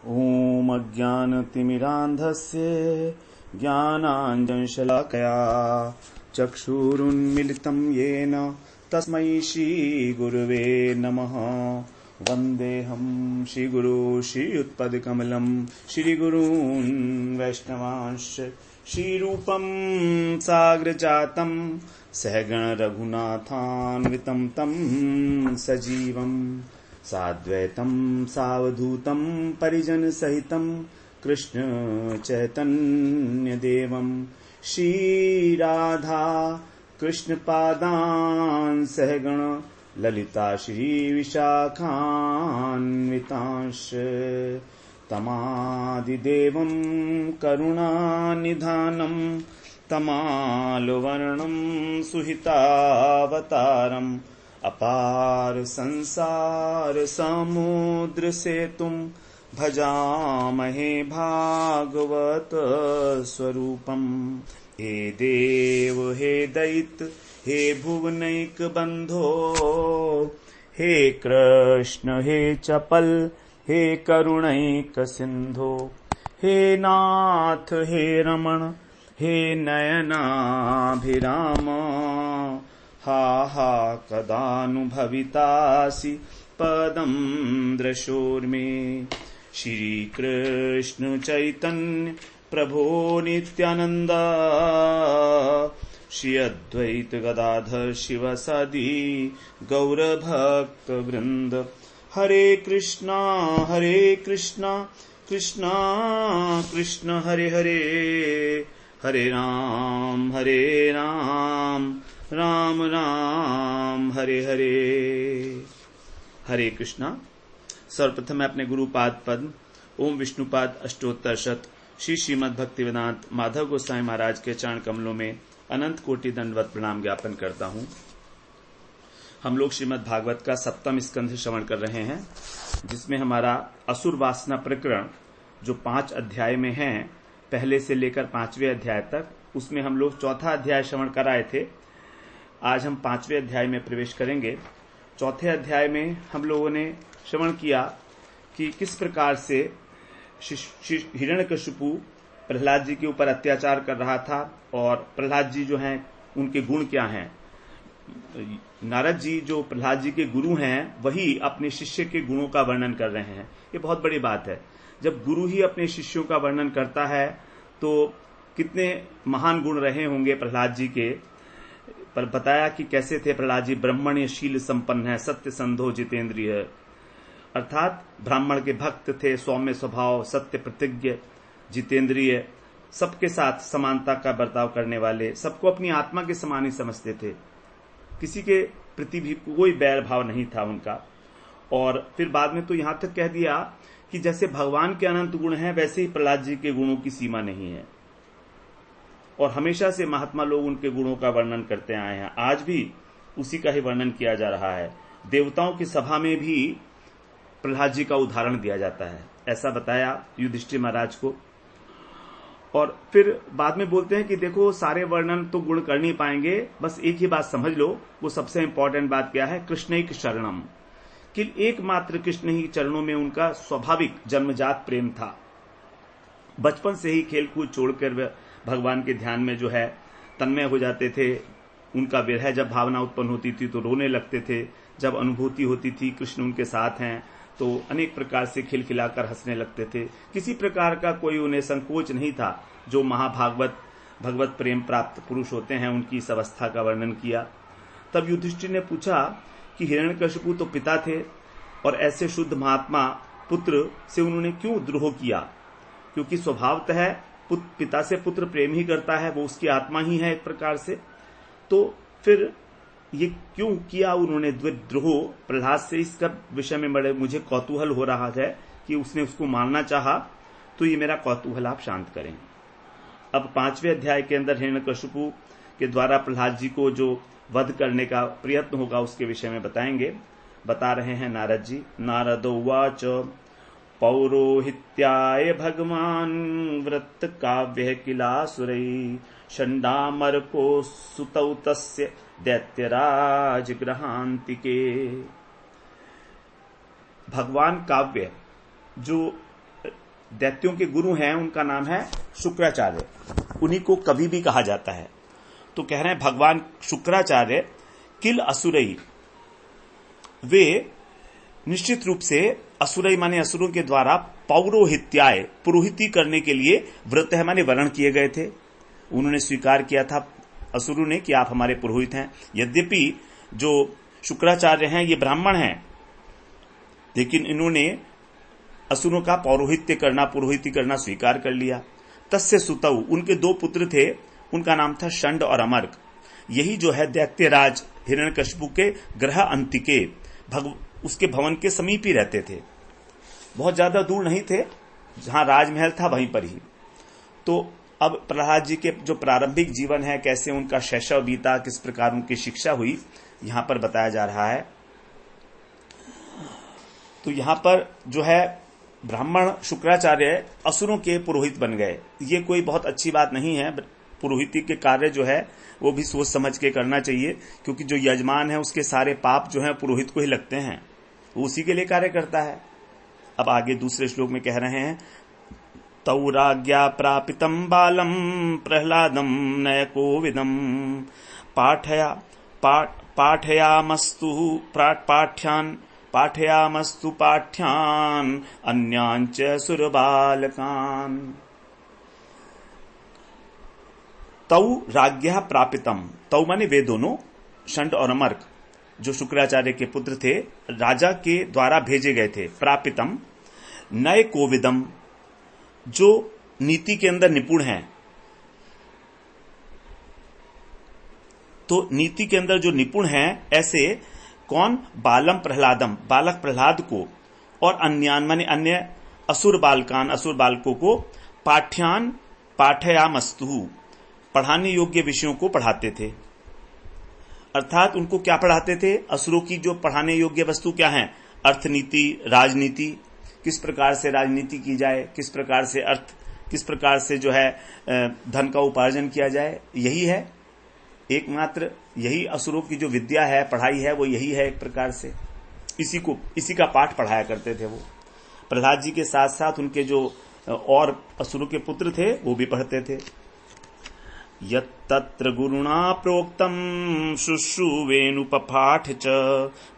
ॐ अज्ञानतिमिरान्धस्य ज्ञानाञ्जनशलाकया चक्षुरुन्मिलितं येन तस्मै श्रीगुरुवे नमः। वन्देऽहं श्रीगुरो श्रीयुत्पदकमलं श्रीगुरून् वैष्णवांश्च श्रीरूपं साग्रजातं सहगण रघुनाथान्वितं तं सजीवम् साद्वैतं सावधूतं परिजनसहितं कृष्ण चैतन्यदेवं श्रीराधा कृष्णपादान् सहगण ललिता श्रीविशाखान्वितांश्च तमादिदेवं करुणानिधानं तमालवर्णं सुहितावतारम् अपार संसार समुद्र सेतुं भजामहे भागवत स्वरूपम्। हे देव हे दैत्य हे भुवनैक बंधो, हे कृष्ण हे चपल हे करुणैक सिंधो, हे नाथ हे रमण हे नयनाभिराम। हा कदानुभवितासि पदं दृशोर्मे। श्री कृष्ण चैतन्य प्रभो नित्यानंद, श्री अद्वैत गदाधर शिवसदि गौर भक्त वृंद। हरे कृष्णा कृष्णा कृष्ण हरे हरे, हरे राम राम राम हरे हरे। हरे कृष्णा। सर्वप्रथम मैं अपने गुरुपाद पद्म ओम विष्णुपाद अष्टोत्तर शत श्री श्रीमद् भक्तिवेदांत माधव गोसाई महाराज के चरण कमलों में अनंत कोटि दंडवत प्रणाम ज्ञापन करता हूँ। हम लोग श्रीमद् भागवत का 7वां स्कंध श्रवण कर रहे हैं, जिसमें हमारा असुर वासना प्रकरण जो 5 अध्याय में है, पहले से लेकर 5वें अध्याय तक, उसमें हम लोग 4था अध्याय श्रवण कराए थे। आज हम 5वें अध्याय में प्रवेश करेंगे। 4थे अध्याय में हम लोगों ने श्रवण किया कि किस प्रकार से हिरण्यकशिपु प्रहलाद जी के ऊपर अत्याचार कर रहा था, और प्रहलाद जी जो हैं उनके गुण क्या हैं। नारद जी जो प्रहलाद जी के गुरु हैं, वही अपने शिष्य के गुणों का वर्णन कर रहे हैं। ये बहुत बड़ी बात है। जब गुरु ही अपने शिष्यों का वर्णन करता है तो कितने महान गुण रहे होंगे प्रहलाद जी के। पर बताया कि कैसे थे प्रहलाद जी। ब्राह्मण्य शील संपन्न है, सत्य संधो जितेंद्रिय, अर्थात ब्राह्मण के भक्त थे, सौम्य स्वभाव, सत्य प्रतिज्ञ, जितेंद्रिय, सबके साथ समानता का बर्ताव करने वाले, सबको अपनी आत्मा के समान ही समझते थे, किसी के प्रति भी कोई बैर भाव नहीं था उनका। और फिर बाद में तो यहां तक कह दिया कि जैसे भगवान के अनंत गुण हैं, वैसे ही प्रहलाद जी के गुणों की सीमा नहीं है, और हमेशा से महात्मा लोग उनके गुणों का वर्णन करते आए हैं। आज भी उसी का ही वर्णन किया जा रहा है। देवताओं की सभा में भी प्रहलाद जी का उदाहरण दिया जाता है, ऐसा बताया युधिष्ठिर महाराज को। और फिर बाद में बोलते हैं कि देखो, सारे वर्णन तो गुण कर नहीं पाएंगे, बस एक ही बात समझ लो। वो सबसे इंपॉर्टेंट बात क्या है? कृष्णैक शरणम, कि एकमात्र कृष्ण ही चरणों में उनका स्वाभाविक जन्मजात प्रेम था। बचपन से ही खेलकूद छोड़कर भगवान के ध्यान में जो है तन्मय हो जाते थे। उनका विरह जब भावना उत्पन्न होती थी तो रोने लगते थे। जब अनुभूति होती थी कृष्ण उनके साथ हैं तो अनेक प्रकार से खिलखिलाकर हंसने लगते थे। किसी प्रकार का कोई उन्हें संकोच नहीं था। जो महाभागवत भगवत प्रेम प्राप्त पुरुष होते हैं, उनकी इस अवस्था का वर्णन किया। तब युधिष्ठिर ने पूछा कि हिरण्यकशिपु तो पिता थे, और ऐसे शुद्ध महात्मा पुत्र से उन्होंने क्यों द्रोह किया? क्योंकि स्वभावतः पिता से पुत्र प्रेम ही करता है, वो उसकी आत्मा ही है एक प्रकार से। तो फिर ये क्यों किया उन्होंने द्रोह प्रहलाद से? इसका विषय में बड़े मुझे कौतूहल हो रहा है कि उसने उसको मारना चाहा, तो ये मेरा कौतूहल आप शांत करें। अब 5वें अध्याय के अंदर हिरण्यकशिपु के द्वारा प्रहलाद जी को जो वध करने का प्रयत्न होगा, उसके विषय में बताएंगे। बता रहे हैं नारद जी। नारदो उवाच पौरोहित्याय भगवान वृत्त काव्य किलासुरै षण्डामर्को सुतौ तस्य दैत्यराज ग्रहांतिके। भगवान काव्य जो दैत्यों के गुरु हैं उनका नाम है शुक्राचार्य, उन्हीं को कवि भी कहा जाता है। तो कह रहे हैं भगवान शुक्राचार्य किल असुरई, वे निश्चित रूप से असुरई माने असुरों के द्वारा पौरोहित्याय पुरोहिती करने के लिए व्रत है माने वर्ण किए गए थे। उन्होंने स्वीकार किया था असुरों ने कि आप हमारे पुरोहित हैं। यद्यपि जो शुक्राचार्य हैं ये ब्राह्मण हैं, लेकिन इन्होंने असुरों का पौरोहित्य करना पुरोहिती करना स्वीकार कर लिया। तस्य सुतौ, उनके 2 पुत्र थे, उनका नाम था षंड और अमर्क। यही जो है दैत्यराज हिरण्यकशिपु के ग्रह अंतिके उसके भवन के समीप ही रहते थे, बहुत ज्यादा दूर नहीं थे, जहां राजमहल था वहीं पर ही। तो अब प्रहलाद जी के जो प्रारंभिक जीवन है, कैसे उनका शैशव बीता, किस प्रकार उनकी शिक्षा हुई, यहां पर बताया जा रहा है। तो यहां पर जो है ब्राह्मण शुक्राचार्य असुरों के पुरोहित बन गए। ये कोई बहुत अच्छी बात नहीं है। पुरोहिती के कार्य जो है वो भी सोच समझ के करना चाहिए, क्योंकि जो यजमान है उसके सारे पाप जो है पुरोहित को ही लगते हैं, वो उसी के लिए कार्य करता है। अब आगे दूसरे श्लोक में कह रहे हैं तौ राज्ञा प्रापितम बालम प्रहलादम नयकोविदम पाठयामस्तु पाठ्यान अन्यांच सुरबालकान। तौ राज्ञा प्रापितम, तौ माने वे दोनों षंड और अमर्क जो शुक्राचार्य के पुत्र थे, राजा के द्वारा भेजे गए थे। प्रापितम नय कोविदम, जो नीति के अंदर निपुण हैं। तो नीति के अंदर जो निपुण हैं, ऐसे कौन? बालम प्रहलादम, बालक प्रहलाद को, और अन्यान माने अन्य असुर बालकान, असुर बालकों को, पाठ्यान पाठयामस्तु, पढ़ाने योग्य विषयों को पढ़ाते थे। अर्थात उनको क्या पढ़ाते थे? असुरों की जो पढ़ाने योग्य वस्तु क्या है? अर्थनीति, राजनीति, किस प्रकार से राजनीति की जाए, किस प्रकार से किस प्रकार से जो है धन का उपार्जन किया जाए, यही है एकमात्र, यही असुरों की जो विद्या है, पढ़ाई है, वो यही है एक प्रकार से। इसी का पाठ पढ़ाया करते थे वो। प्रहलाद जी के साथ साथ उनके जो और असुरों के पुत्र थे वो भी पढ़ते थे। यत्तत्र गुरुणा प्रोक्तम शुश्रुवेनुपपाठ च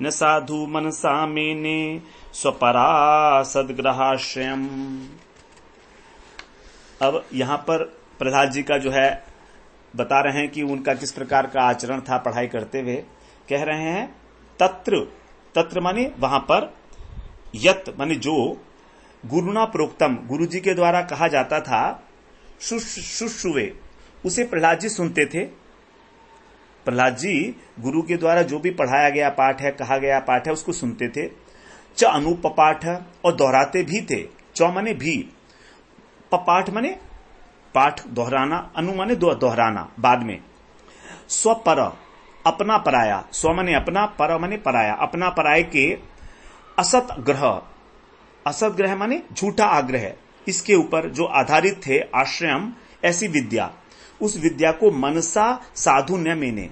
न साधु मनसा मेने स्वपरा सद्ग्रहाश्रयम्। अब यहां पर प्रहलाद जी का जो है बता रहे हैं कि उनका किस प्रकार का आचरण था पढ़ाई करते हुए। कह रहे हैं तत्र माने वहां पर, यत माने जो, गुरुना प्रोक्तम गुरु जी के द्वारा कहा जाता था, शुश्रुवे उसे प्रहलाद जी सुनते थे। प्रहलाद जी गुरु के द्वारा जो भी पढ़ाया गया पाठ है, कहा गया पाठ है, उसको सुनते थे। च अनुपपाठ, और दोहराते भी थे। चौ माने भी, पपाठ माने पाठ दोहराना, अनु माने दोहराना बाद में। स्वपर अपना पराया, स्व माने अपना, पर माने पराया, अपना पराय के असत ग्रह, असत ग्रह माने झूठा आग्रह, इसके ऊपर जो आधारित थे आश्रयम, ऐसी विद्या, उस विद्या को मनसा साधु न मेने,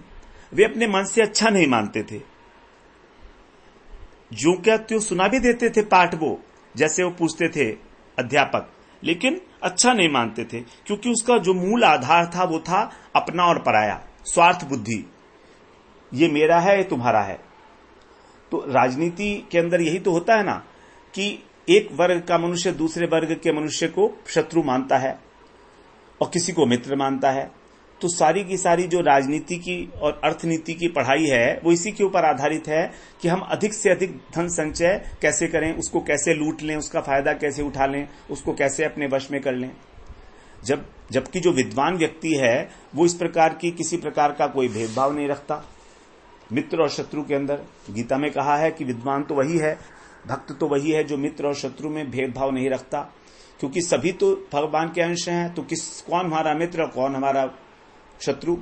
वे अपने मन से अच्छा नहीं मानते थे। जो क्या त्यों सुना भी देते थे पाठ, वो जैसे वो पूछते थे अध्यापक, लेकिन अच्छा नहीं मानते थे, क्योंकि उसका जो मूल आधार था वो था अपना और पराया, स्वार्थ बुद्धि, ये मेरा है ये तुम्हारा है। तो राजनीति के अंदर यही तो होता है ना, कि एक वर्ग का मनुष्य दूसरे वर्ग के मनुष्य को शत्रु मानता है और किसी को मित्र मानता है। तो सारी की सारी जो राजनीति की और अर्थनीति की पढ़ाई है वो इसी के ऊपर आधारित है कि हम अधिक से अधिक धन संचय कैसे करें, उसको कैसे लूट लें, उसका फायदा कैसे उठा लें, उसको कैसे अपने वश में कर लें। जबकि जो विद्वान व्यक्ति है वो इस प्रकार की किसी प्रकार का कोई भेदभाव नहीं रखता मित्र और शत्रु के अंदर। गीता में कहा है कि विद्वान तो वही है, भक्त तो वही है जो मित्र और शत्रु में भेदभाव नहीं रखता, क्योंकि सभी तो भगवान के अंश हैं। तो कौन हमारा मित्र और कौन हमारा शत्रु।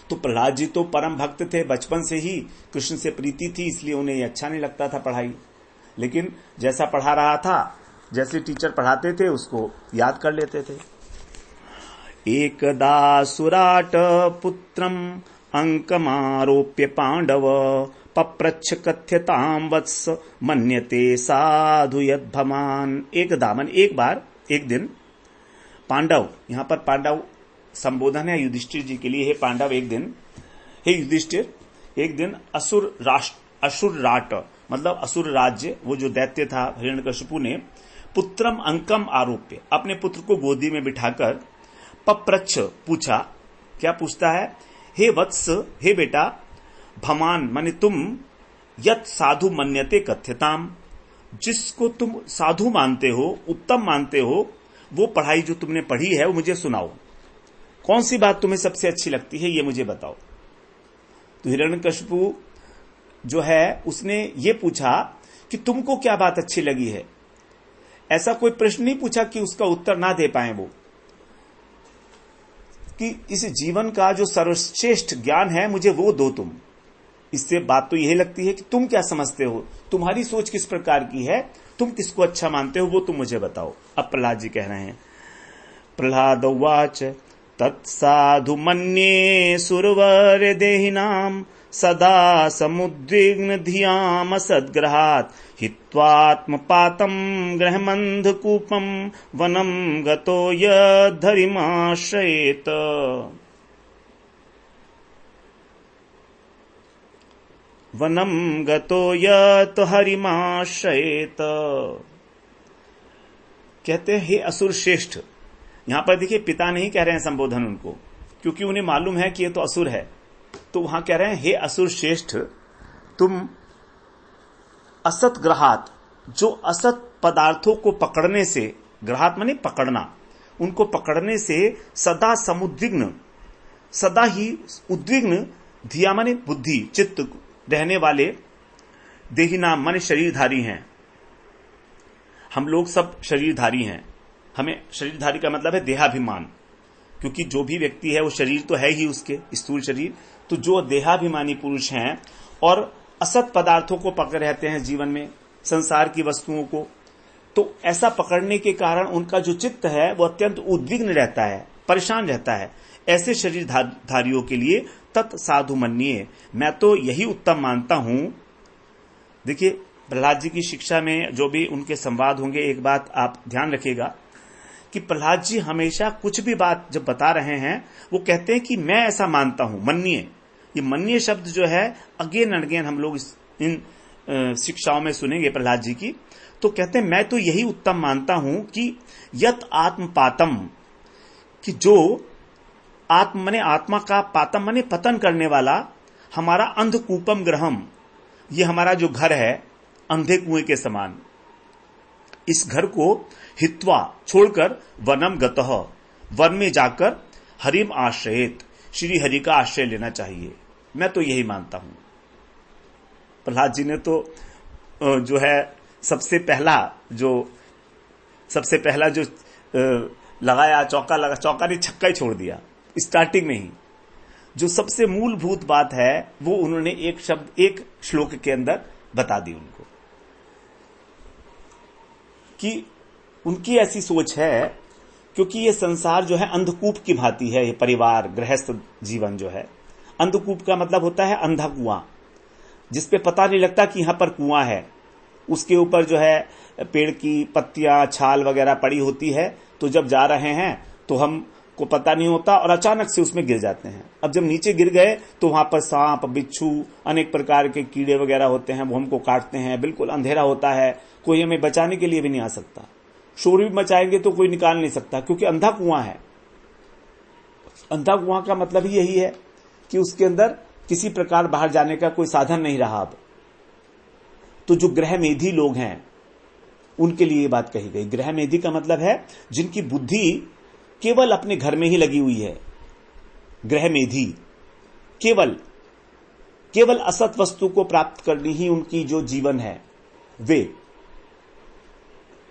तो प्रहलाद जी तो परम भक्त थे, बचपन से ही कृष्ण से प्रीति थी, इसलिए उन्हें अच्छा नहीं लगता था पढ़ाई। लेकिन जैसा पढ़ा रहा था, जैसे टीचर पढ़ाते थे उसको याद कर लेते थे। एकदा सुराट पुत्रम अंकमारोप्य पांडव पप्रच्छ कथ्यताम वत्स मन्यते साधु यद्भमान। एक बार एक दिन पांडव, यहां पर पांडव संबोधन है युधिष्ठिर जी के लिए। हे पांडव, एक दिन, हे युधिष्ठिर, एक दिन असुर राट मतलब असुर राज्य, वो जो दैत्य था हिरण्यकशिपु ने, पुत्रम अंकम आरोप्य, अपने पुत्र को गोदी में बिठाकर, पप्रच्छ पूछा, क्या पूछता है, हे वत्स, हे बेटा, भमान माने तुम, यत साधु मन्यते कथ्यताम, जिसको तुम साधु मानते हो, उत्तम मानते हो, वो पढ़ाई जो तुमने पढ़ी है वो मुझे सुनाओ। कौन सी बात तुम्हें सबसे अच्छी लगती है ये मुझे बताओ। तो हिरण्यकशिपु जो है उसने ये पूछा कि तुमको क्या बात अच्छी लगी है। ऐसा कोई प्रश्न नहीं पूछा कि उसका उत्तर ना दे पाए वो, कि इस जीवन का जो सर्वश्रेष्ठ ज्ञान है मुझे वो दो तुम। इससे बात तो यही लगती है कि तुम क्या समझते हो, तुम्हारी सोच किस प्रकार की है, तुम किसको अच्छा मानते हो, वो तुम मुझे बताओ। अब प्रहलाद जी कह रहे हैं, प्रहलाद उवाच तत्साधु मन्ये सुरवर देहिनाम सदा समुद्विग्न धियाम सद्ग्रहात् हित्वात्मपातं ग्रहमन्धकूपं वनं गतो यद्धरिमाश्रयेत। वनं गतो यत् हरिमाश्रयेत। कहते हैं हे असुर श्रेष्ठ। यहां पर देखिए पिता नहीं कह रहे हैं संबोधन उनको, क्योंकि उन्हें मालूम है कि ये तो असुर है। तो वहां कह रहे हैं हे असुर श्रेष्ठ, तुम असत ग्रहात, जो असत पदार्थों को पकड़ने से, ग्रहात माने पकड़ना, उनको पकड़ने से सदा समुद्विग्न, सदा ही उद्विग्न, धिया माने बुद्धि चित्त रहने वाले, देहिनाम माने शरीरधारी हैं। हम लोग सब शरीरधारी हैं। हमें शरीरधारी का मतलब है देहाभिमान, क्योंकि जो भी व्यक्ति है वो शरीर तो है ही उसके, स्थूल शरीर। तो जो देहाभिमानी पुरुष हैं और असत पदार्थों को पकड़ रहते हैं जीवन में, संसार की वस्तुओं को, तो ऐसा पकड़ने के कारण उनका जो चित्त है वो अत्यंत उद्विग्न रहता है, परेशान रहता है। ऐसे शरीरधारियों के लिए तत्साधु मन्ये, मैं तो यही उत्तम मानता हूं। देखिए प्रहलाद जी की शिक्षा में जो भी उनके संवाद होंगे, एक बात आप ध्यान रखिएगा कि प्रहलाद जी हमेशा कुछ भी बात जब बता रहे हैं वो कहते हैं कि मैं ऐसा मानता हूं, मन्ये। ये मन्ये शब्द जो है अगेन एंड अगेन हम लोग इन शिक्षाओं में सुनेंगे प्रहलाद जी की। तो कहते हैं मैं तो यही उत्तम मानता हूं कि यत आत्मपातम, कि जो आत्म माने आत्मा का, पातम माने पतन करने वाला, हमारा अंधकूपम ग्रहम, ये हमारा जो घर है अंधे कुएं के समान, इस घर को हित्वा छोड़कर वनम गतः, वन में जाकर हरिम आश्रयेत, श्री हरि का आश्रय लेना चाहिए। मैं तो यही मानता हूं। प्रहलाद जी ने तो जो है सबसे पहला जो लगाया, चौका नहीं छक्का ही छोड़ दिया स्टार्टिंग में ही। जो सबसे मूलभूत बात है वो उन्होंने एक शब्द, एक श्लोक के अंदर बता दी उनको, कि उनकी ऐसी सोच है, क्योंकि ये संसार जो है अंधकूप की भांति है। ये परिवार गृहस्थ जीवन जो है, अंधकूप का मतलब होता है अंधा कुआं, जिसपे पता नहीं लगता कि यहां पर कुआं है। उसके ऊपर जो है पेड़ की पत्तियां, छाल वगैरह पड़ी होती है, तो जब जा रहे हैं तो हमको पता नहीं होता और अचानक से उसमें गिर जाते हैं। अब जब नीचे गिर गए तो वहां पर सांप, बिच्छू, अनेक प्रकार के कीड़े वगैरह होते हैं, वो हमको काटते हैं। बिल्कुल अंधेरा होता है, कोई हमें बचाने के लिए भी नहीं आ सकता। शोर भी मचाएंगे तो कोई निकाल नहीं सकता, क्योंकि अंधा कुआं है। अंधा कुआं का मतलब ही यही है कि उसके अंदर किसी प्रकार बाहर जाने का कोई साधन नहीं रहा। अब तो जो ग्रह मेधी लोग हैं उनके लिए ये बात कही गई। ग्रह मेधी का मतलब है जिनकी बुद्धि केवल अपने घर में ही लगी हुई है। ग्रह मेधी केवल असत वस्तु को प्राप्त करनी ही उनकी जो जीवन है, वे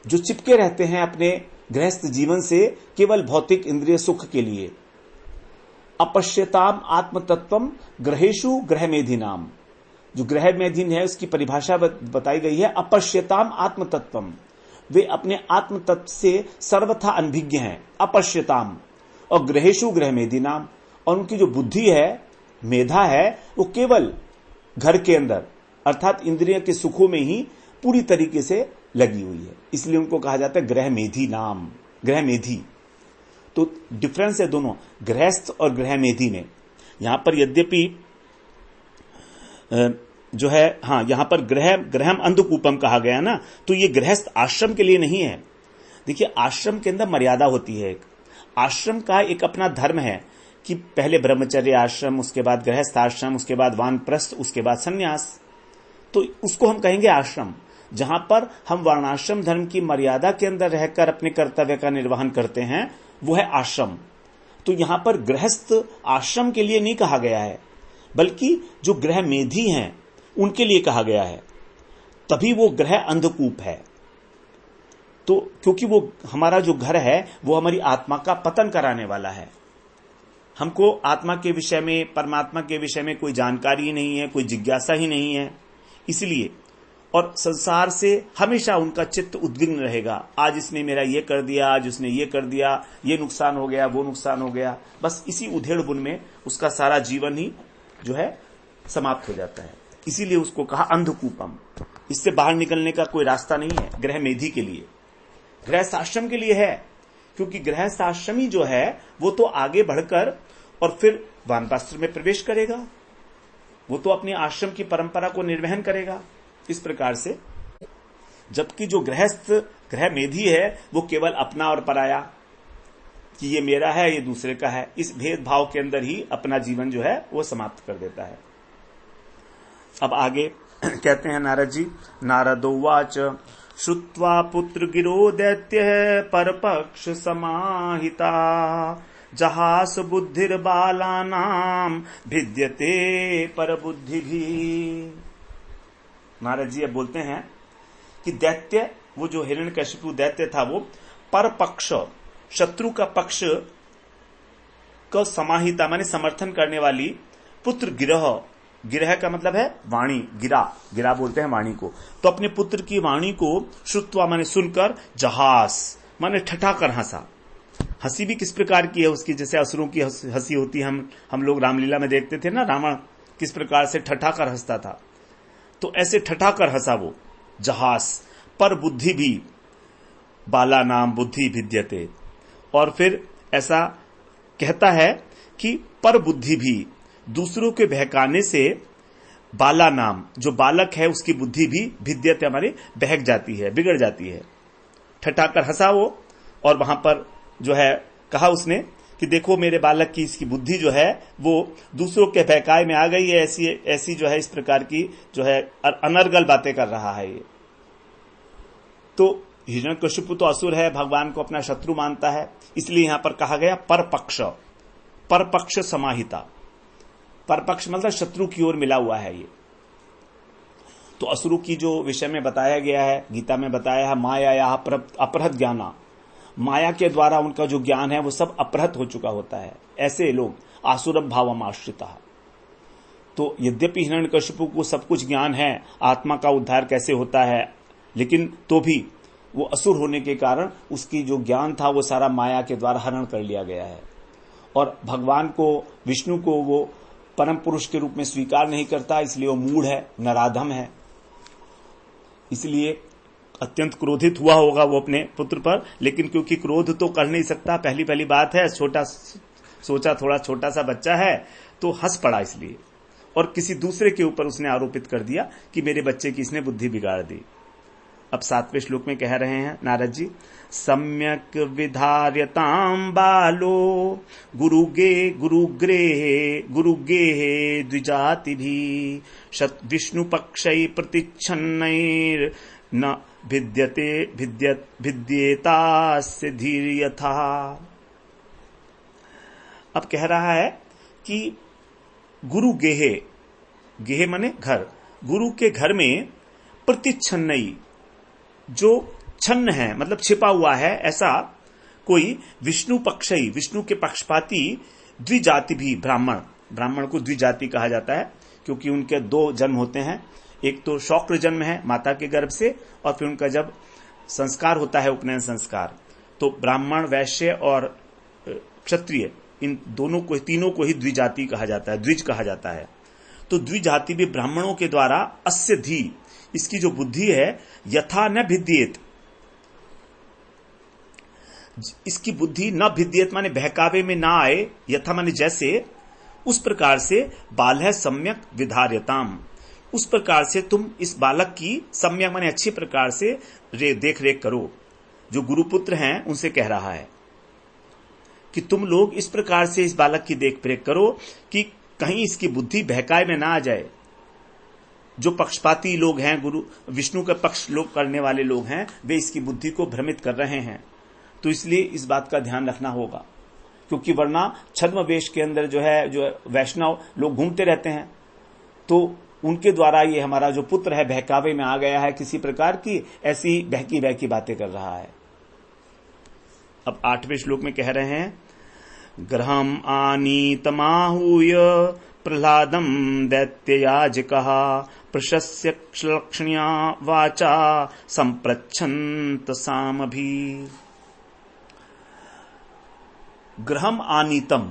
जो चिपके रहते हैं अपने गृहस्थ जीवन से केवल भौतिक इंद्रिय सुख के लिए। अपश्यताम आत्मतत्वम ग्रहेशु ग्रह मेधी नाम, जो ग्रह मेधीन है उसकी परिभाषा बताई गई है अपश्यताम आत्मतत्वम। वे अपने आत्म तत्व से सर्वथा अनभिज्ञ हैं, अपश्यताम। और ग्रहेशु ग्रह मेधी नाम, और उनकी जो बुद्धि है, मेधा है, वो केवल घर के अंदर अर्थात इंद्रिय के सुखों में ही पूरी तरीके से लगी हुई है, इसलिए उनको कहा जाता है ग्रह मेधी नाम, ग्रह मेधी। तो डिफरेंस है दोनों गृहस्थ और ग्रह मेधी में। यहां पर यद्यपि जो है, यहां पर ग्रहम अंधकूपम कहा गया ना, तो ये गृहस्थ आश्रम के लिए नहीं है। देखिए, आश्रम के अंदर मर्यादा होती है। आश्रम का एक अपना धर्म है कि पहले ब्रह्मचर्य आश्रम, उसके बाद गृहस्थ आश्रम, उसके बाद वानप्रस्थ, उसके बाद संन्यास। तो उसको हम कहेंगे आश्रम। जहां पर हम वर्णाश्रम धर्म की मर्यादा के अंदर रहकर अपने कर्तव्य का निर्वहन करते हैं, वो है आश्रम। तो यहां पर गृहस्थ आश्रम के लिए नहीं कहा गया है, बल्कि जो ग्रह मेधी हैं उनके लिए कहा गया है। तभी वो ग्रह अंधकूप है। तो क्योंकि वो हमारा जो घर है वो हमारी आत्मा का पतन कराने वाला है। हमको आत्मा के विषय में, परमात्मा के विषय में कोई जानकारी नहीं है, कोई जिज्ञासा ही नहीं है, इसलिए। और संसार से हमेशा उनका चित्त उद्विग्न रहेगा। आज इसने मेरा ये कर दिया, आज उसने ये कर दिया, ये नुकसान हो गया, वो नुकसान हो गया। बस इसी उधेड़ बुन में उसका सारा जीवन ही जो है समाप्त हो जाता है। इसीलिए उसको कहा अंधकूपम। इससे बाहर निकलने का कोई रास्ता नहीं है ग्रह मेधी के लिए। गृहस्थ आश्रम के लिए है, क्योंकि गृहस्थ आश्रमी जो है वो तो आगे बढ़कर और फिर वानप्रस्थ में प्रवेश करेगा। वो तो अपने आश्रम की परंपरा को निर्वहन करेगा इस प्रकार से। जबकि जो गृहस्थ ग्रह मेधी है वो केवल अपना और पराया, कि ये मेरा है, ये दूसरे का है, इस भेदभाव के अंदर ही अपना जीवन जो है वो समाप्त कर देता है। अब आगे कहते हैं नारद जी, नारदोवाच श्रुत्वा पुत्र गिरो दैत्य परपक्ष समाहिता जहास बुद्धिर बालानाम भिद्यते पर बुद्धि भी। नारद जी अब बोलते हैं कि दैत्य, वो जो हिरण्यकशिपु दैत्य था, वो परपक्ष, शत्रु का पक्ष को समाहिता माने समर्थन करने वाली पुत्र गिरह, गिरह का मतलब है वाणी, गिरा बोलते हैं वाणी को। तो अपने पुत्र की वाणी को श्रुत्वा माने सुनकर, जहास माने ठठाकर हंसा। हंसी भी किस प्रकार की है उसकी, जैसे असुरों की हंसी होती है, हम लोग रामलीला में देखते थे ना, रावण किस प्रकार से ठठाकर हंसता था। तो ऐसे ठठाकर हंसा वो जहास। पर बुद्धि भी, बाला नाम बुद्धि भिद्यते। और फिर ऐसा कहता है कि पर बुद्धि भी, दूसरों के बहकाने से बाला नाम, जो बालक है उसकी बुद्धि भी भिद्यते हमारे बहक जाती है, बिगड़ जाती है। ठठाकर हंसा वो, और वहां पर जो है कहा उसने कि देखो मेरे बालक की इसकी बुद्धि जो है वो दूसरों के बहकाए में आ गई है, ऐसी जो है इस प्रकार की जो है अनर्गल बातें कर रहा है ये। तो हिरण्यकशिपु तो असुर है, भगवान को अपना शत्रु मानता है, इसलिए यहां पर कहा गया परपक्ष, परपक्ष समाहिता। परपक्ष मतलब शत्रु की ओर मिला हुआ है ये। तो असुरों की जो विषय में बताया गया है, गीता में बताया है, माया या अपहृत ज्ञाना, माया के द्वारा उनका जो ज्ञान है वो सब अपहृत हो चुका होता है। ऐसे लोग आसुरम भावम आश्रिता। तो यद्यपि हिरण्यकशिपु को सब कुछ ज्ञान है, आत्मा का उद्धार कैसे होता है, लेकिन तो भी वो असुर होने के कारण उसकी जो ज्ञान था वो सारा माया के द्वारा हरण कर लिया गया है। और भगवान को, विष्णु को वो परम पुरुष के रूप में स्वीकार नहीं करता, इसलिए वो मूढ़ है, नराधम है। इसलिए अत्यंत क्रोधित हुआ होगा वो अपने पुत्र पर, लेकिन क्योंकि क्रोध तो कर नहीं सकता, पहली बात है, सोचा थोड़ा छोटा सा बच्चा है तो हंस पड़ा इसलिए, और किसी दूसरे के ऊपर उसने आरोपित कर दिया कि मेरे बच्चे की इसने बुद्धि बिगाड़ दी। अब 7वें श्लोक में कह रहे हैं नारद जी, सम्यक विधार्यताम बालो गुरुगे द्विजाति भी विष्णु पक्षै प्रतिच्छन्नैर न भिद्येतास्य धीर यथा। अब कह रहा है कि गुरु गेहे माने घर, गुरु के घर में प्रतिच्छन्नई, जो छन्न है मतलब छिपा हुआ है, ऐसा कोई विष्णु पक्षई, विष्णु के पक्षपाती द्विजाति भी, ब्राह्मण को द्विजाति कहा जाता है क्योंकि उनके 2 जन्म होते हैं। एक तो शौक्र जन्म है माता के गर्भ से, और फिर उनका जब संस्कार होता है उपनयन संस्कार, तो ब्राह्मण, वैश्य और क्षत्रिय, इन दोनों को, तीनों को ही द्विजाति कहा जाता है, द्विज कहा जाता है। तो द्विजाति भी ब्राह्मणों के द्वारा अस्य धी, इसकी जो बुद्धि है, यथा न भिद्येत, इसकी बुद्धि न भिद्येत माने बहकावे में ना आए, यथा माने जैसे, उस प्रकार से बालह सम्यक विधार्यताम, उस प्रकार से तुम इस बालक की सम्यक माने अच्छी प्रकार से देख रेख करो। जो गुरुपुत्र हैं उनसे कह रहा है कि तुम लोग इस प्रकार से इस बालक की देख रेख करो कि कहीं इसकी बुद्धि बहकाए में ना आ जाए। जो पक्षपाती लोग हैं, गुरु विष्णु का पक्ष लोग करने वाले लोग हैं, वे इसकी बुद्धि को भ्रमित कर रहे हैं। तो इसलिए इस बात का ध्यान रखना होगा, क्योंकि वरना छद्म वेश के अंदर जो वैष्णव लोग घूमते रहते हैं, तो उनके द्वारा ये हमारा जो पुत्र है बहकावे में आ गया है, किसी प्रकार की ऐसी बहकी बहकी बातें कर रहा है। अब 8वें श्लोक में कह रहे हैं, गृहम आनीतमाहूय प्रह्लादम दैत्ययाजकः प्रशस्य लक्ष्ण्या वाचा संप्रच्छन्त सामभि। गृहम आनीतम,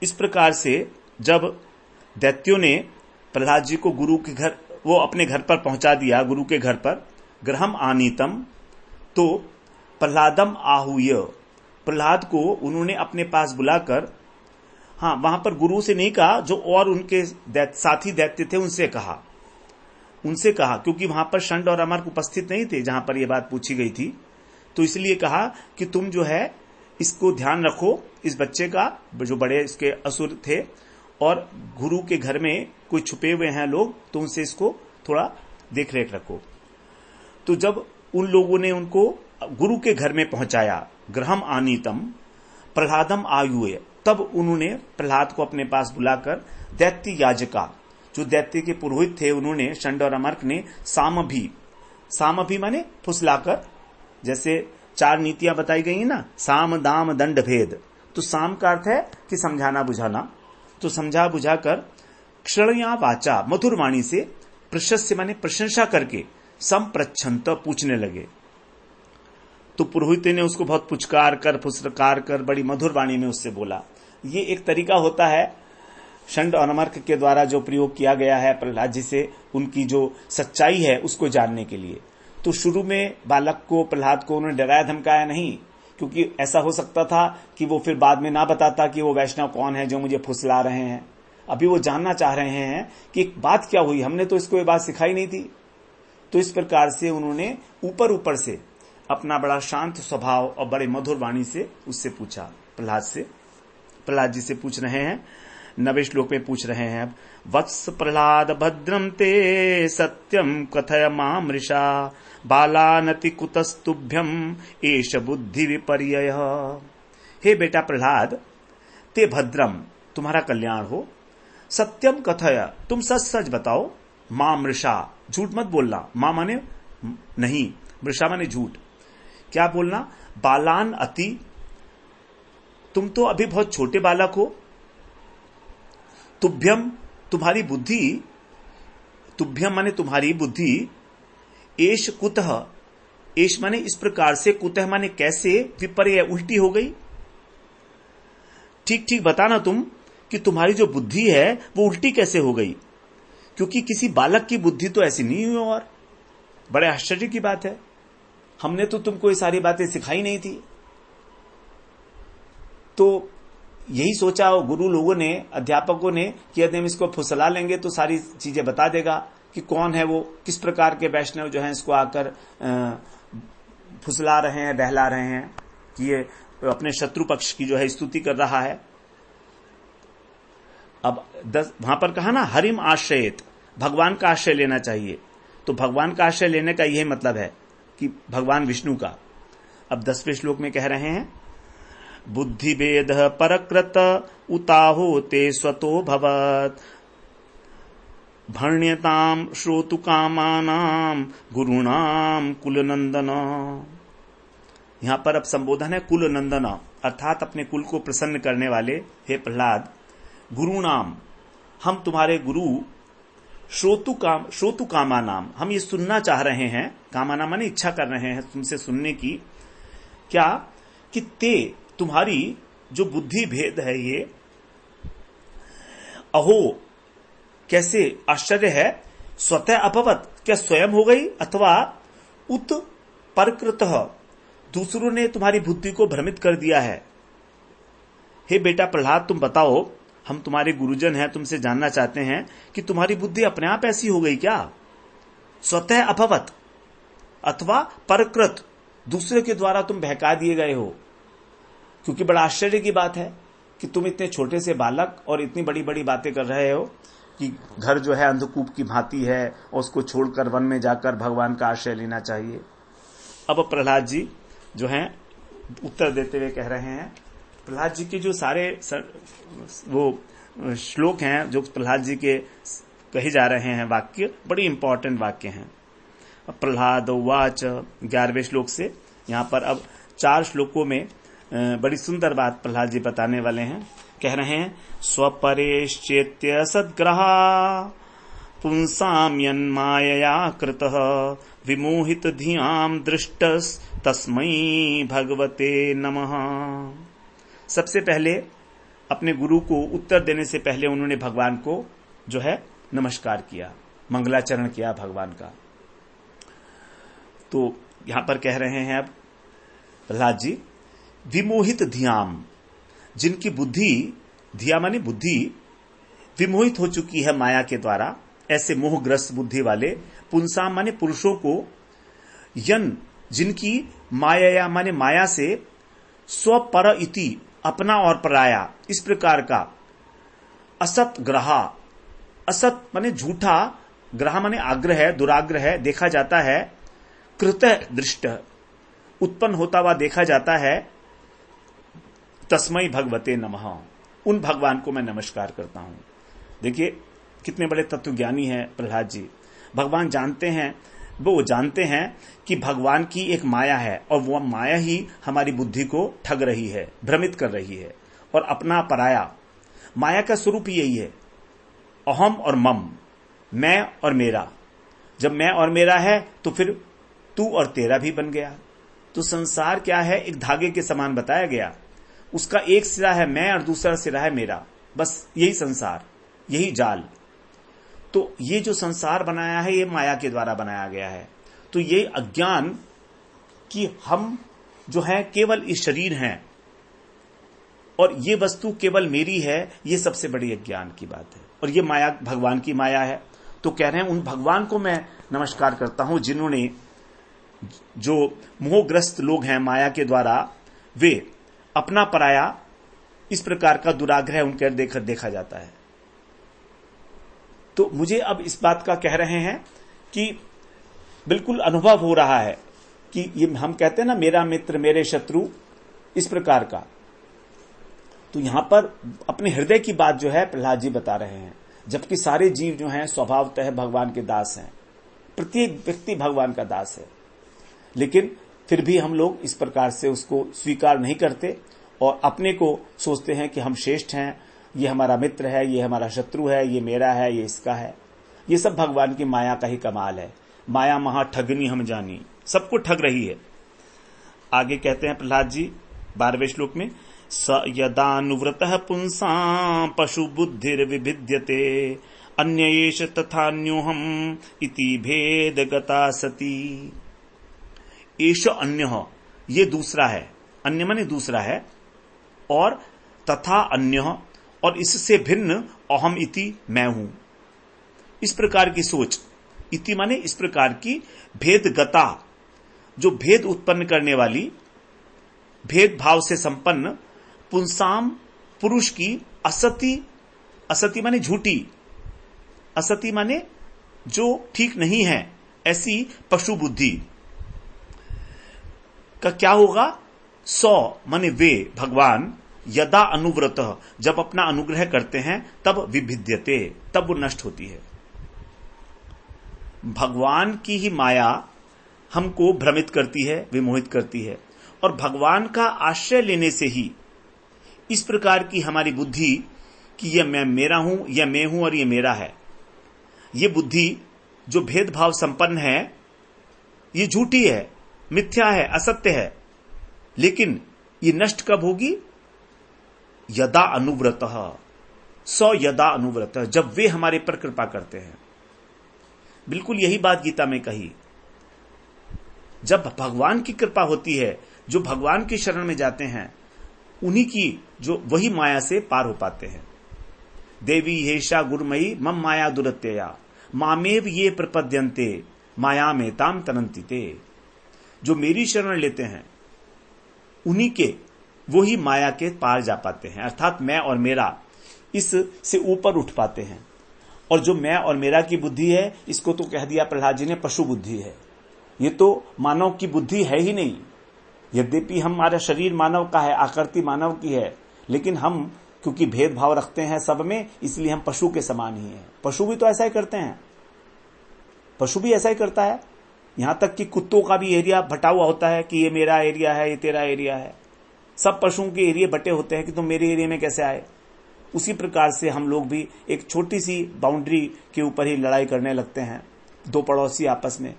इस प्रकार से जब दैत्यों ने प्रहलाद जी को गुरु के घर, वो अपने घर पर पहुंचा दिया, गुरु के घर पर, गृहम आनीतम, तो प्रह्लादम आहूय, प्रहलाद को उन्होंने अपने पास बुलाकर, हाँ वहां पर गुरु से नहीं कहा, जो और उनके साथी दैत्य थे उनसे कहा, क्योंकि वहां पर षंड और अमर्क उपस्थित नहीं थे जहां पर यह बात पूछी गई थी। तो इसलिए कहा कि तुम जो है इसको ध्यान रखो, इस बच्चे का, जो बड़े इसके असुर थे, और गुरु के घर में कोई छुपे हुए हैं लोग, तो उनसे इसको थोड़ा देख रेख रखो। तो जब उन लोगों ने उनको गुरु के घर में पहुंचाया, गृहम आनीतम प्रह्लादम आयुए, तब उन्होंने प्रह्लाद को अपने पास बुलाकर दैत्य याजका, जो दैत्य के पुरोहित थे, उन्होंने षंड और अमर्क ने सामभी माने फुसलाकर, जैसे 4 नीतियां बताई गई है ना, साम दाम दंड भेद, तो साम का अर्थ है कि समझाना बुझाना, तो समझा बुझाकर क्षणया वाचा, मधुर वाणी से, प्रशस्य माने प्रशंसा करके, संप्रच्छन्त पूछने लगे। तो पुरोहित ने उसको बहुत पुचकार कर, फुसकार कर, बड़ी मधुर वाणी में उससे बोला। ये एक तरीका होता है षंड और अमर्क के द्वारा जो प्रयोग किया गया है प्रहलाद जी से उनकी जो सच्चाई है उसको जानने के लिए। तो शुरू में बालक को, प्रहलाद को उन्होंने डराया धमकाया नहीं, क्योंकि ऐसा हो सकता था कि वो फिर बाद में ना बताता कि वो वैष्णव कौन है जो मुझे फुसला रहे हैं। अभी वो जानना चाह रहे हैं कि एक बात क्या हुई, हमने तो इसको ये बात सिखाई नहीं थी। तो इस प्रकार से उन्होंने ऊपर से अपना बड़ा शांत स्वभाव और बड़े मधुर वाणी से उससे पूछा, प्रहलाद जी से पूछ रहे हैं। 9वें श्लोक में पूछ रहे हैं, वत्स प्रह्लाद भद्रम ते सत्यम कथय मामृषा बालानति कुतस्तुभ्यम एष बुद्धि विपर्यय। हे बेटा प्रह्लाद, ते भद्रम, तुम्हारा कल्याण हो, सत्यम कथय, तुम सच बताओ, मामृषा, झूठ मत बोलना, मां माने नहीं, मृषा माने झूठ, क्या बोलना, बालान अति, तुम तो अभी बहुत छोटे बालक हो, तुभ्यम, तुम्हारी बुद्धि, तुभ्यम माने तुम्हारी बुद्धि, एश कुतः, एश माने इस प्रकार से, कुतः माने कैसे, विपर्य उल्टी हो गई। ठीक बताना तुम कि तुम्हारी जो बुद्धि है वो उल्टी कैसे हो गई, क्योंकि किसी बालक की बुद्धि तो ऐसी नहीं हुई। और बड़े आश्चर्य की बात है, हमने तो तुमको ये सारी बातें सिखाई नहीं थी। तो यही सोचा गुरु लोगों ने, अध्यापकों ने, कि यदि हम इसको फुसला लेंगे तो सारी चीजें बता देगा कि कौन है वो, किस प्रकार के वैष्णव जो हैं इसको आकर फुसला रहे हैं, बहला रहे हैं, कि ये अपने शत्रु पक्ष की जो है स्तुति कर रहा है। अब वहां पर कहा ना, हरिम आश्रयेत, भगवान का आश्रय लेना चाहिए। तो भगवान का आश्रय लेने का यही मतलब है कि भगवान विष्णु का। अब 10वें श्लोक में कह रहे हैं, बुद्धि भेद परकृत उताहो ते स्वतो भवत भण्यताम श्रोतु कामानाम गुरुणाम कुलनंदन। यहां पर अब संबोधन है कुलनंदन, अर्थात अपने कुल को प्रसन्न करने वाले हे प्रहलाद, गुरुणाम, हम तुम्हारे गुरु, श्रोतु कामा नाम, हम ये सुनना चाह रहे हैं, कामाना माने इच्छा कर रहे हैं तुमसे सुनने की, क्या कि ते, तुम्हारी जो बुद्धि भेद है ये, अहो, कैसे आश्चर्य है, स्वतः अभवत, क्या स्वयं हो गई, अथवा उत परकृतः, दूसरों ने तुम्हारी बुद्धि को भ्रमित कर दिया है। हे बेटा प्रहलाद, तुम बताओ, हम तुम्हारे गुरुजन हैं, तुमसे जानना चाहते हैं कि तुम्हारी बुद्धि अपने आप ऐसी हो गई क्या? स्वतः अभवत अथवा परकृत, दूसरे के द्वारा तुम बहका दिए गए हो। क्योंकि बड़ा आश्चर्य की बात है कि तुम इतने छोटे से बालक और इतनी बड़ी बड़ी बातें कर रहे हो कि घर जो है अंधकूप की भांति है और उसको छोड़कर वन में जाकर भगवान का आश्रय लेना चाहिए। अब प्रहलाद जी जो हैं उत्तर देते हुए कह रहे हैं, प्रहलाद जी के जो सारे वो श्लोक हैं जो प्रहलाद जी के कहे जा रहे हैं, वाक्य बड़ी इंपॉर्टेंट वाक्य हैं। प्रहलाद उवाच 11वें श्लोक से यहां पर अब 4 श्लोकों में बड़ी सुंदर बात प्रहलाद जी बताने वाले हैं। कह रहे हैं, स्वपरेश्चेत्य सद्ग्रहा पुंसाम यन्मायया कृतः विमोहित धियाम दृष्टस तस्मै भगवते नमः। सबसे पहले अपने गुरु को उत्तर देने से पहले उन्होंने भगवान को जो है नमस्कार किया, मंगलाचरण किया भगवान का। तो यहां पर कह रहे हैं अब प्रहलाद जी, विमोहित धियाम, जिनकी बुद्धि, धिया माने बुद्धि, विमोहित हो चुकी है माया के द्वारा, ऐसे मोहग्रस्त बुद्धि वाले, पुंसाम माने पुरुषों को, यन जिनकी माया माने माया से, स्वपर इति अपना और पराया, इस प्रकार का, असत ग्रहा, असत माने झूठा, ग्रह माने आग्रह है, दुराग्रह है, देखा जाता है, कृत दृष्ट उत्पन्न होता हुआ देखा जाता है, तस्मै भगवते नमः, उन भगवान को मैं नमस्कार करता हूं। देखिए कितने बड़े तत्वज्ञानी हैं प्रहलाद जी। भगवान जानते हैं, वो जानते हैं कि भगवान की एक माया है और वो माया ही हमारी बुद्धि को ठग रही है, भ्रमित कर रही है, और अपना पराया। माया का स्वरूप ही यही है, अहम और मम, मैं और मेरा। जब मैं और मेरा है तो फिर तू और तेरा भी बन गया। तो संसार क्या है, एक धागे के समान बताया गया, उसका एक सिरा है मैं और दूसरा सिरा है मेरा, बस यही संसार, यही जाल। तो ये जो संसार बनाया है ये माया के द्वारा बनाया गया है। तो ये अज्ञान कि हम जो है केवल इस शरीर हैं और ये वस्तु केवल मेरी है, ये सबसे बड़ी अज्ञान की बात है, और ये माया भगवान की माया है। तो कह रहे हैं उन भगवान को मैं नमस्कार करता हूं जिन्होंने, जो मोहग्रस्त लोग हैं माया के द्वारा, वे अपना पराया, इस प्रकार का दुराग्रह उनके देखा जाता है। तो मुझे अब इस बात का कह रहे हैं कि बिल्कुल अनुभव हो रहा है कि ये हम कहते हैं ना, मेरा मित्र मेरे शत्रु, इस प्रकार का। तो यहां पर अपने हृदय की बात जो है प्रहलाद जी बता रहे हैं, जबकि सारे जीव जो हैं स्वभावतः भगवान के दास हैं, प्रत्येक व्यक्ति भगवान का दास है, लेकिन फिर भी हम लोग इस प्रकार से उसको स्वीकार नहीं करते और अपने को सोचते हैं कि हम श्रेष्ठ हैं, ये हमारा मित्र है, ये हमारा शत्रु है, ये मेरा है, ये इसका है। ये सब भगवान की माया का ही कमाल है। माया महा ठगनी हम जानी, सबको ठग रही है। आगे कहते हैं प्रहलाद जी 12वें श्लोक में, स यदानुव्रतः पुंसां पशु बुद्धिर विभिद्यते अन्येष तथान्योहम इति भेद गता सती। एष अन्य, ये दूसरा है, अन्य माने दूसरा है, और तथा अन्य, और इससे भिन्न, अहम इति मैं हूं। इस प्रकार की सोच, इति माने इस प्रकार की भेद गता, जो भेद उत्पन्न करने वाली, भेद भाव से संपन्न, पुंसाम पुरुष की, असति, असति माने झूठी, असति माने जो ठीक नहीं है, ऐसी पशु बुद्धि का क्या होगा, 100 माने वे भगवान, यदा अनुव्रत, जब अपना अनुग्रह करते हैं, तब विभिद्यते, तब वो नष्ट होती है। भगवान की ही माया हमको भ्रमित करती है, विमोहित करती है, और भगवान का आश्रय लेने से ही इस प्रकार की हमारी बुद्धि कि यह मैं मेरा हूं, यह मैं हूं और यह मेरा है, ये बुद्धि जो भेदभाव संपन्न है, ये झूठी है, मिथ्या है, असत्य है। लेकिन ये नष्ट कब होगी, यदा अनुव्रतः, सौ यदा अनुव्रत, जब वे हमारे पर कृपा करते हैं। बिल्कुल यही बात गीता में कही। जब भगवान की कृपा होती है, जो भगवान की शरण में जाते हैं, उन्हीं की जो वही माया से पार हो पाते हैं। देवी हेषा गुरुमयी मम माया दुरत्यया मामेव ये प्रपद्यन्ते माया में ताम तनंति ते। जो मेरी शरण लेते हैं उन्हीं के वो ही माया के पार जा पाते हैं, अर्थात मैं और मेरा इस से ऊपर उठ पाते हैं। और जो मैं और मेरा की बुद्धि है, इसको तो कह दिया प्रहलाद जी ने पशु बुद्धि है। ये तो मानव की बुद्धि है ही नहीं। यद्यपि हमारा शरीर मानव का है, आकृति मानव की है, लेकिन हम क्योंकि भेदभाव रखते हैं सब में, इसलिए हम पशु के समान ही हैं। पशु भी तो ऐसा ही करते हैं, पशु भी ऐसा ही करता है। यहां तक कि कुत्तों का भी एरिया बटा हुआ होता है कि ये मेरा एरिया है, ये तेरा एरिया है। सब पशुओं के एरिया बटे होते हैं कि तुम मेरे एरिया में कैसे आए। उसी प्रकार से हम लोग भी एक छोटी सी बाउंड्री के ऊपर ही लड़ाई करने लगते हैं, दो पड़ोसी आपस में।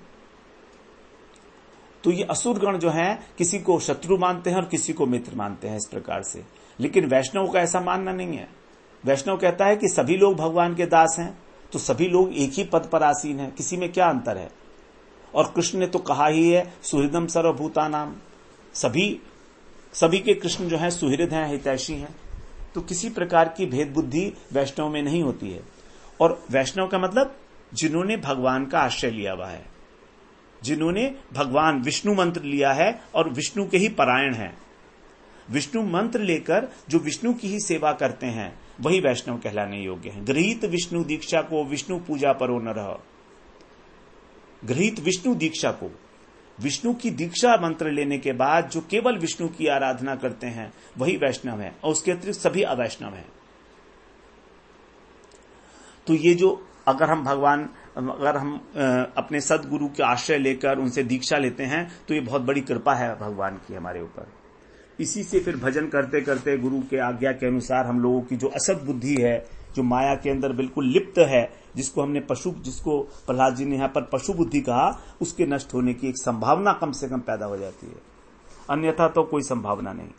तो ये असुरगण जो हैं, किसी को शत्रु मानते हैं और किसी को मित्र मानते हैं इस प्रकार से। लेकिन वैष्णव का ऐसा मानना नहीं है। वैष्णव कहता है कि सभी लोग भगवान के दास हैं, तो सभी लोग एक ही पद पर आसीन है, किसी में क्या अंतर है। और कृष्ण ने तो कहा ही है सुहृदम सर्वभूतानाम, सभी के कृष्ण जो है सुहृद हैं, हितैषी हैं। तो किसी प्रकार की भेद बुद्धि वैष्णव में नहीं होती है। और वैष्णव का मतलब जिन्होंने भगवान का आश्रय लिया हुआ है, जिन्होंने भगवान विष्णु मंत्र लिया है और विष्णु के ही परायण हैं। विष्णु मंत्र लेकर जो विष्णु की ही सेवा करते हैं, वही वैष्णव कहलाने योग्य हैं। गृहीत विष्णु दीक्षा को विष्णु पूजा परो न रह। गृहीत विष्णु दीक्षा को, विष्णु की दीक्षा मंत्र लेने के बाद जो केवल विष्णु की आराधना करते हैं, वही वैष्णव है। और उसके अतिरिक्त सभी अवैष्णव हैं। तो ये जो अगर हम अपने सदगुरु के आश्रय लेकर उनसे दीक्षा लेते हैं, तो ये बहुत बड़ी कृपा है भगवान की हमारे ऊपर। इसी से फिर भजन करते करते गुरु के आज्ञा के अनुसार हम लोगों की जो असत बुद्धि है, जो माया के अंदर बिल्कुल लिप्त है, जिसको प्रहलाद जी ने यहाँ पर पशु बुद्धि कहा, उसके नष्ट होने की एक संभावना कम से कम पैदा हो जाती है। अन्यथा तो कोई संभावना नहीं।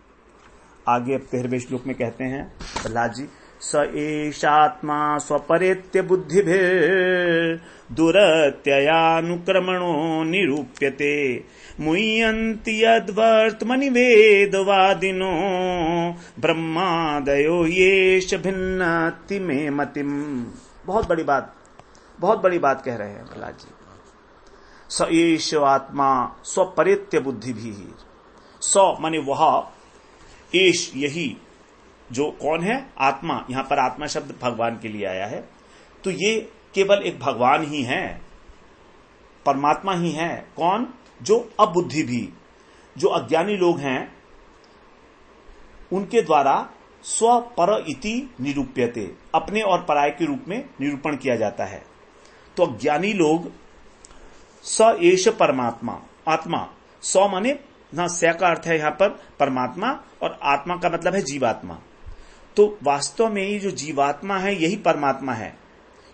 आगे 13वें श्लोक में कहते हैं प्रहलाद जी, स एषात्मा स्वपरेत्य बुद्धिभिर् दुरत्ययानुक्रमणो निरूप्यते मुह्यन्ति यद्वर्त्मनि वेदवादिनो ब्रह्मादयो येष भिन्नति मे मतिम। बहुत बड़ी बात कह रहे हैं प्रहलाद जी। स एष आत्मा स्वपरेत्य बुद्धिभिः, सौ माने वह, एष यही, जो कौन है? आत्मा। यहां पर आत्मा शब्द भगवान के लिए आया है। तो ये केवल एक भगवान ही है, परमात्मा ही है। कौन? जो अबुद्धि भी, जो अज्ञानी लोग हैं, उनके द्वारा स्व पर इति निरूप्यते, अपने और पराय के रूप में निरूपण किया जाता है। तो अज्ञानी लोग स एष परमात्मा, आत्मा, सौ माने ना स का अर्थ है यहां पर परमात्मा, और आत्मा का मतलब है जीवात्मा। तो वास्तव में ये जो जीवात्मा है यही परमात्मा है,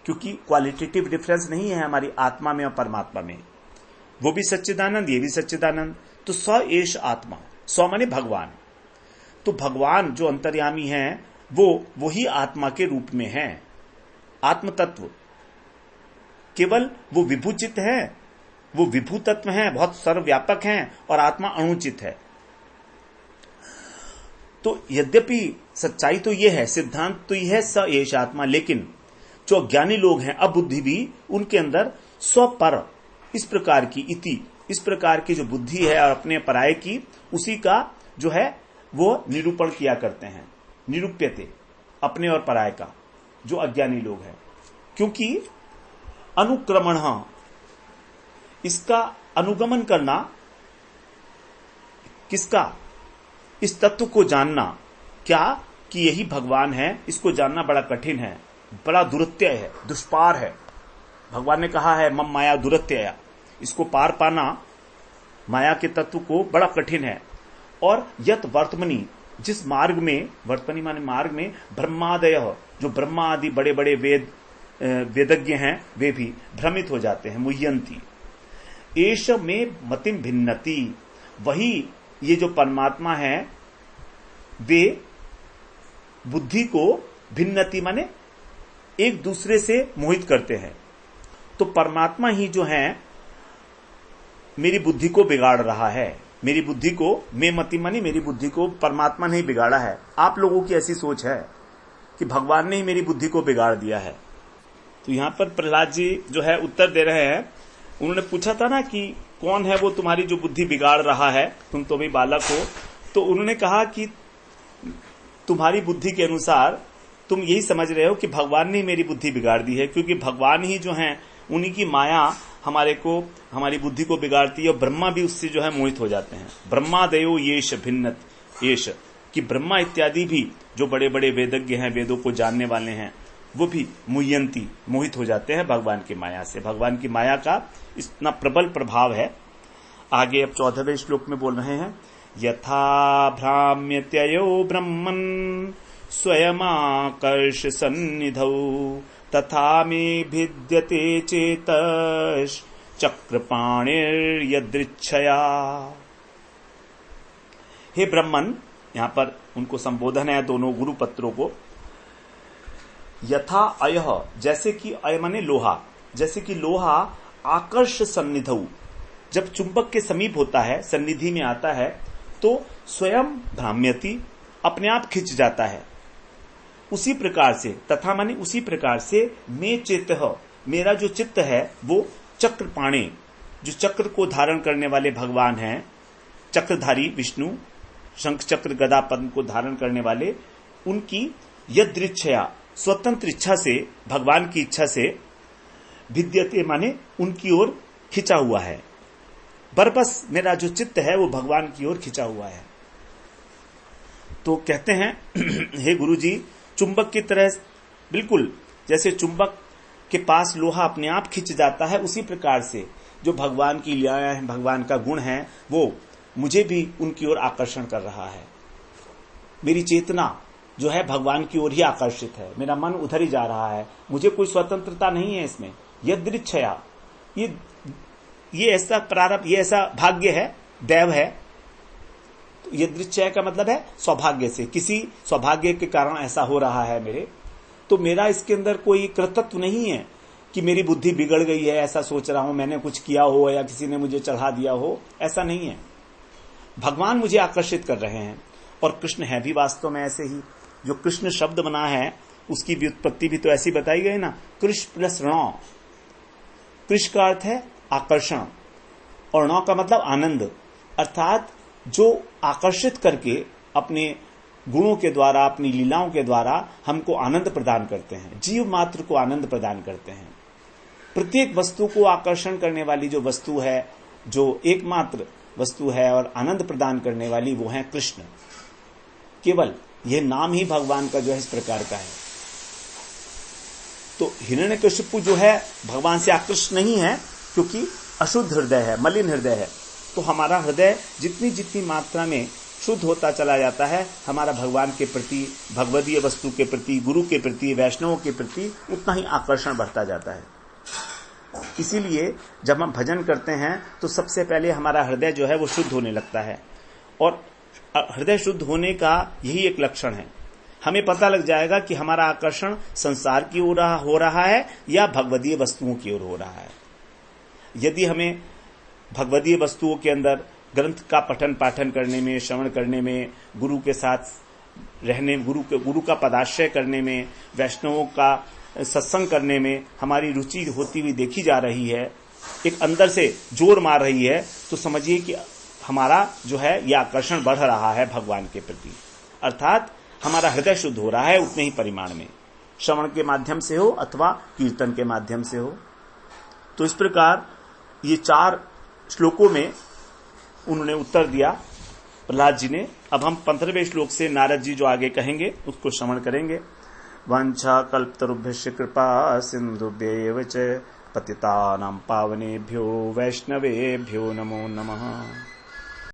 क्योंकि क्वालिटेटिव डिफरेंस नहीं है हमारी आत्मा में और परमात्मा में। वो भी सच्चिदानंद, ये भी सच्चिदानंद। तो स एष आत्मा, सौ माने भगवान। तो भगवान जो अंतर्यामी है, वो ही आत्मा के रूप में है। आत्म तत्व केवल वो विभूचित है, वो विभू तत्व हैं, बहुत सर्वव्यापक हैं, और आत्मा अणुचित है। तो यद्यपि सच्चाई तो ये है, सिद्धांत तो ये है स एष आत्मा, लेकिन जो अज्ञानी लोग हैं, अबुद्धि भी, उनके अंदर स्व पर इस प्रकार की इति, इस प्रकार की जो बुद्धि है और अपने पराये की, उसी का जो है वो निरूपण किया करते हैं। निरूप्यते, अपने और पराये का, जो अज्ञानी लोग हैं। क्योंकि अनुक्रमण, इसका अनुगमन करना, किसका? इस तत्व को जानना, क्या कि यही भगवान है, इसको जानना बड़ा कठिन है, बड़ा दुरत्यय है, दुष्पार है। भगवान ने कहा है मम माया दुरत्यया, इसको पार पाना, माया के तत्व को, बड़ा कठिन है। और यत वर्तमनी, जिस मार्ग में, वर्तमनी माने मार्ग में, ब्रह्मादय, जो ब्रह्मा आदि बड़े बड़े वेदज्ञ हैं, वे भी भ्रमित हो जाते हैं। मुह्यंती एष में मतिम भिन्नति, वही ये जो परमात्मा है, वे बुद्धि को भिन्नति माने एक दूसरे से मोहित करते हैं। तो परमात्मा ही जो है मेरी बुद्धि को बिगाड़ रहा है। मेरी बुद्धि को, मैं मति मानी मेरी बुद्धि को परमात्मा ने ही बिगाड़ा है। आप लोगों की ऐसी सोच है कि भगवान ने ही मेरी बुद्धि को बिगाड़ दिया है। तो यहां पर प्रहलाद जी जो है उत्तर दे रहे हैं। उन्होंने पूछा था ना कि कौन है वो तुम्हारी जो बुद्धि बिगाड़ रहा है, तुम तो भी बालक हो। तो उन्होंने कहा कि तुम्हारी बुद्धि के अनुसार तुम यही समझ रहे हो कि भगवान ने मेरी बुद्धि बिगाड़ दी है, क्योंकि भगवान ही जो है उन्हीं की माया हमारी बुद्धि को बिगाड़ती है, और ब्रह्मा भी उससे जो है मोहित हो जाते हैं। ब्रह्मादयो येष भिन्नत येष, कि ब्रह्मा इत्यादि भी जो बड़े बड़े वेदज्ञ हैं, वेदों को जानने वाले हैं, वो भी मुह्यंती मोहित हो जाते हैं भगवान की माया से। भगवान की माया का इतना प्रबल प्रभाव है। आगे अब 14वें श्लोक में बोल रहे हैं, यथा भ्राम्यत्ययो ब्रह्मन् स्वयमाकर्ष सन्निधौ तथा मे भिद्यते चेतश् चक्रपाणिर्यदृच्छया। हे ब्रह्मन, यहां पर उनको संबोधन है दोनों गुरु पत्रों को। यथा अयः, जैसे कि अय माने लोहा, जैसे कि लोहा आकर्ष सन्निधौ, जब चुंबक के समीप होता है, सन्निधि में आता है, तो स्वयं भ्राम्यति, अपने आप खिंच जाता है। उसी प्रकार से, तथा माने उसी प्रकार से, मैं चेतः, मेरा जो चित्त है वो चक्रपाणे, जो चक्र को धारण करने वाले भगवान हैं, चक्रधारी विष्णु, शंख चक्र गदा पद्म को धारण करने वाले, उनकी यदृच्छया, स्वतंत्र इच्छा से, भगवान की इच्छा से, भिद्यते माने उनकी ओर खिंचा हुआ है। बरबस मेरा जो चित्त है वो भगवान की ओर खिंचा हुआ है। तो कहते हैं हे गुरुजी, चुंबक की तरह, बिल्कुल जैसे चुंबक के पास लोहा अपने आप खिंच जाता है, उसी प्रकार से जो भगवान की लीलाएं हैं, भगवान का गुण है, वो मुझे भी उनकी ओर आकर्षण कर रहा है। मेरी चेतना जो है भगवान की ओर ही आकर्षित है, मेरा मन उधर ही जा रहा है, मुझे कोई स्वतंत्रता नहीं है इसमें। यदृच्छया, ये ऐसा प्रारब्ध, ये ऐसा भाग्य है, दैव है। तो यदृच्छया का मतलब है सौभाग्य से, किसी सौभाग्य के कारण ऐसा हो रहा है मेरे। तो मेरा इसके अंदर कोई कृतत्व नहीं है कि मेरी बुद्धि बिगड़ गई है, ऐसा सोच रहा हूं, मैंने कुछ किया हो या किसी ने मुझे चढ़ा दिया हो, ऐसा नहीं है। भगवान मुझे आकर्षित कर रहे हैं, और कृष्ण है भी वास्तव में ऐसे ही। जो कृष्ण शब्द बना है उसकी व्युत्पत्ति भी तो ऐसी बताई गई ना, कृष प्लस ण। कृष का अर्थ है आकर्षण, और ण का मतलब आनंद, अर्थात जो आकर्षित करके अपने गुणों के द्वारा, अपनी लीलाओं के द्वारा हमको आनंद प्रदान करते हैं, जीव मात्र को आनंद प्रदान करते हैं। प्रत्येक वस्तु को आकर्षण करने वाली जो वस्तु है, जो एकमात्र वस्तु है और आनंद प्रदान करने वाली, वो है कृष्ण। केवल यह नाम ही भगवान का जो है इस प्रकार का है। तो हिरण्यकशिपु जो है भगवान से आकृष्ट नहीं है, क्योंकि अशुद्ध हृदय है, मलिन हृदय है। तो हमारा हृदय जितनी जितनी मात्रा में शुद्ध होता चला जाता है, हमारा भगवान के प्रति, भगवदीय वस्तु के प्रति, गुरु के प्रति, वैष्णवों के प्रति उतना ही आकर्षण बढ़ता जाता है। इसीलिए जब हम भजन करते हैं तो सबसे पहले हमारा हृदय जो है वो शुद्ध होने लगता है, और हृदय शुद्ध होने का यही एक लक्षण है। हमें पता लग जाएगा कि हमारा आकर्षण संसार की ओर हो रहा है या भगवदीय वस्तुओं की ओर हो रहा है। यदि हमें भगवदीय वस्तुओं के अंदर ग्रंथ का पठन पाठन करने में, श्रवण करने में, गुरु के साथ रहने, गुरु का पदाश्रय करने में, वैष्णवों का सत्संग करने में हमारी रुचि होती हुई देखी जा रही है, एक अंदर से जोर मार रही है, तो समझिए कि हमारा जो है यह आकर्षण बढ़ रहा है भगवान के प्रति, अर्थात हमारा हृदय शुद्ध हो रहा है उतने ही परिमाण में, श्रवण के माध्यम से हो अथवा कीर्तन के माध्यम से हो। तो इस प्रकार ये 4 श्लोकों में उन्होंने उत्तर दिया प्रहलाद जी ने। अब हम 15वें श्लोक से नारद जी जो आगे कहेंगे उसको श्रवण करेंगे। वांछा कल्पतरुभ्यश्च कृपा सिन्धुभ्यैव च पतितानां पावनेभ्यो वैष्णवेभ्यो नमो नमः।